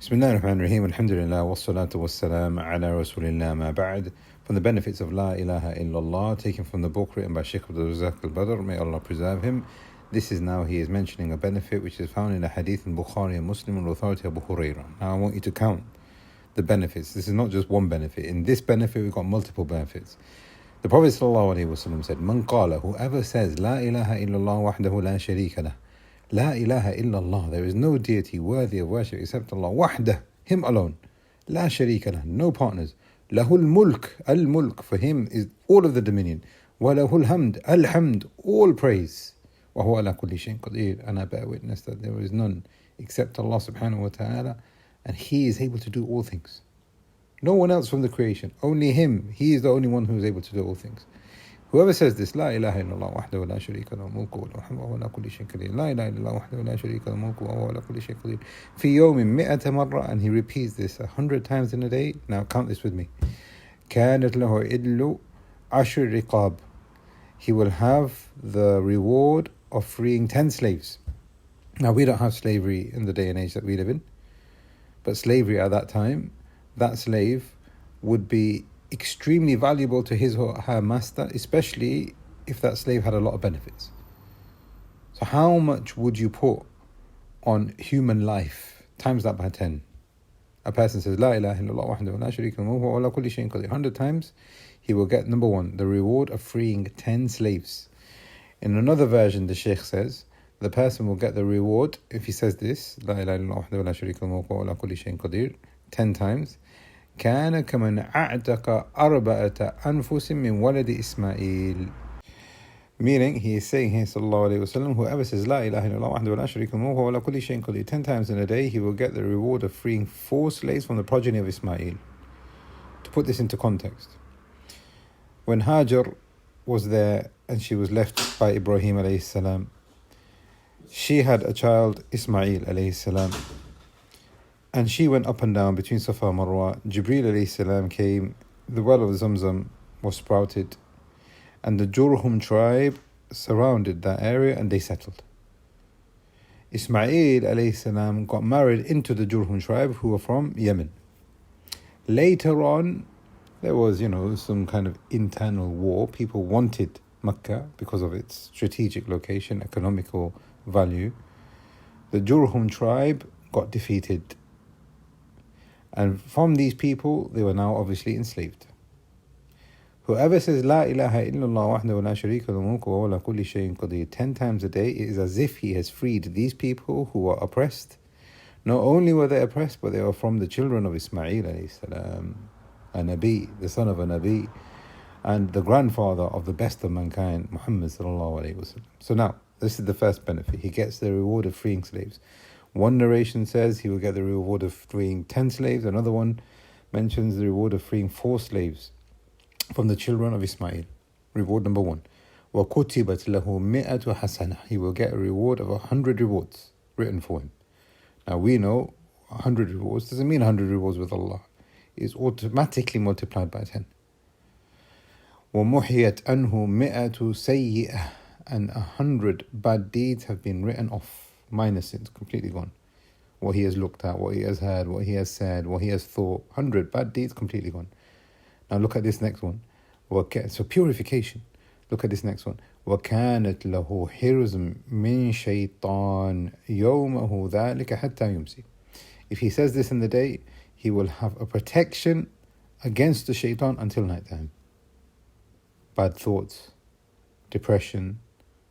Bismillah ar-Rahman ar-Rahim, alhamdulillah, wassalatu wassalam ala rasulillah ma ba'd. From the benefits of La Ilaha Illallah, taken from the book written by Shaykh Abdul Razak al-Badr, may Allah preserve him. This is now, he is mentioning a benefit which is found in a hadith in Bukhari and Muslim and authority Abu Hurairah. Now I want you to count the benefits. This is not just one benefit. In this benefit, we've got multiple benefits. The Prophet ﷺ said, Man qala, whoever says, La ilaha illallah wahdahu la sharika lah. La ilaha illallah, there is no deity worthy of worship except Allah. Wahdah, him alone. La sharika lah, no partners. Lahul mulk, al-mulk, for him is all of the dominion. Wa lahul hamd, al-hamd, all praise. Wa huwa ala kulli shayin qadir, and I bear witness that there is none except Allah subhanahu wa ta'ala, and He is able to do all things. No one else from the creation, only Him. He is the only one who is able to do all things. Whoever says this, La ilaha illallah wahdahu la sharika lahu mulku wa lahu hamdu wa huwa ala kulli shayin qadir. La ilaha illallah wahdahu la sharika lahu mulku wa huwa ala kulli shayin qadir. Fi yawmin mi'ata marra, and he repeats this 100 times in a day. Now count this with me. Kanat lahu idlu ashur riqab. He will have the reward of freeing 10 slaves. Now we don't have slavery in the day and age that we live in, but slavery at that time, that slave would be extremely valuable to his or her master, especially if that slave had a lot of benefits. So how much would you put on human life? Times that by 10. A person says, La ilaha illallah wahdahu la sharika lahu wa ala kulli shayin qadir. 100 times, he will get, number one, the reward of freeing 10 slaves. In another version, the Shaykh says, the person will get the reward, if he says this, La ilaha illallah wahdahu la sharika lahu wa ala kulli shayin qadir, 10 times, كان كمن أعتق أربعة أنفس من ولد إسماعيل. Meaning, he is saying here, sallallahu alayhi wasallam, whoever says La ilaha illallah wahdahu la sharika lahu wa ala kulli shayin qadir 10 times in a day, he will get the reward of freeing 4 slaves from the progeny of Ismail. To put this into context, when Hajar was there and she was left by Ibrahim alayhi salam, she had a child, Ismail alayhi salam, and she went up and down between Safa and Marwa. Jibreel alayhi salam came, the well of Zamzam was sprouted, and the Jurhum tribe surrounded that area and they settled. Ismail alayhi salam got married into the Jurhum tribe, who were from Yemen. Later on, there was, some kind of internal war. People wanted Mecca because of its strategic location, economical value. The Jurhum tribe got defeated. And from these people, they were now obviously enslaved. Whoever says La ilaha illallah wahdahu la sharika lahu mulku wa huwa ala kulli shayin qadir 10 times a day, it is as if he has freed these people who were oppressed. Not only were they oppressed, but they were from the children of Ismail alayhi salam, a Nabi, the son of a Nabi, and the grandfather of the best of mankind, Muhammad sallallahu alayhi wasallam. So now, this is the first benefit. He gets the reward of freeing slaves. One narration says he will get the reward of freeing 10 slaves. Another one mentions the reward of freeing 4 slaves from the children of Ismail. Reward number 1. وَكُتِبَتْ لَهُ مِئَةُ حَسَنَةٍ. He will get a reward of 100 rewards written for him. Now we know 100 rewards doesn't mean 100 rewards with Allah. It's automatically multiplied by 10. وَمُحِيَتْ أَنْهُ مِئَةُ سَيِّئَةٍ. And 100 bad deeds have been written off. Minor sins, completely gone. What he has looked at, what he has heard, what he has said, what he has thought. 100 bad deeds, completely gone. Now look at this next one. So purification. Look at this next one. وَكَانَتْ لَهُ حِرْزٌ مِّن شَيْطَانٍ يَوْمَهُ ذَلِكَ حَتَّى يُمْسِي. If he says this in the day, he will have a protection against the shaitan until night time. Bad thoughts, depression,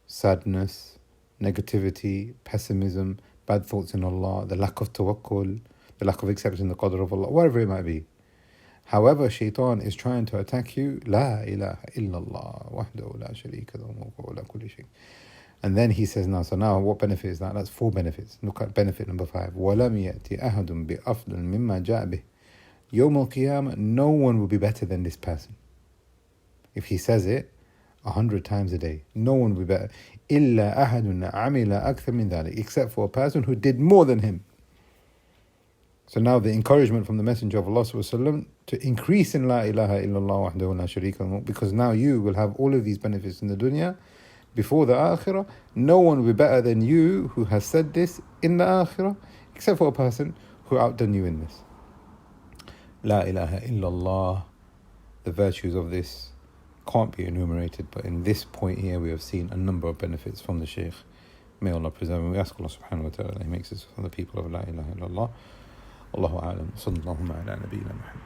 sadness, negativity, pessimism, bad thoughts in Allah, the lack of tawakkul, the lack of accepting the qadr of Allah, whatever it might be. However, shaitan is trying to attack you, La ilaha illallah wahdahu la sharika lahu wa ala kulli shayin. And then he says now what benefit is that? That's 4 benefits. Look at benefit number 5. وَلَمْ يَأْتِ أَحَدٌ بِأَفْضَلٍ مِمَّا جَاءَ بِهِ. Yawm al-Qiyamah, no one will be better than this person. If he says it 100 times a day, no one will be better. إِلَّا أَحَدٌ عَمِلَ أَكْثَرَ مِنْ ذَلِكَ. Except for a person who did more than him. So now the encouragement from the Messenger of Allah ﷺ to increase in La ilaha illallah wahdahu la sharika lahu, because now you will have all of these benefits in the dunya. Before the akhirah, no one will be better than you who has said this in the akhirah, except for a person who who outdone you in this. La ilaha illallah, the virtues of this can't be enumerated, but in this point here we have seen a number of benefits from the Shaykh. May Allah preserve him. We ask Allah subhanahu wa ta'ala that He makes us from the people of La ilaha illallah. Allahu a'lam. Sallallahu ala nabiyyina Muhammad.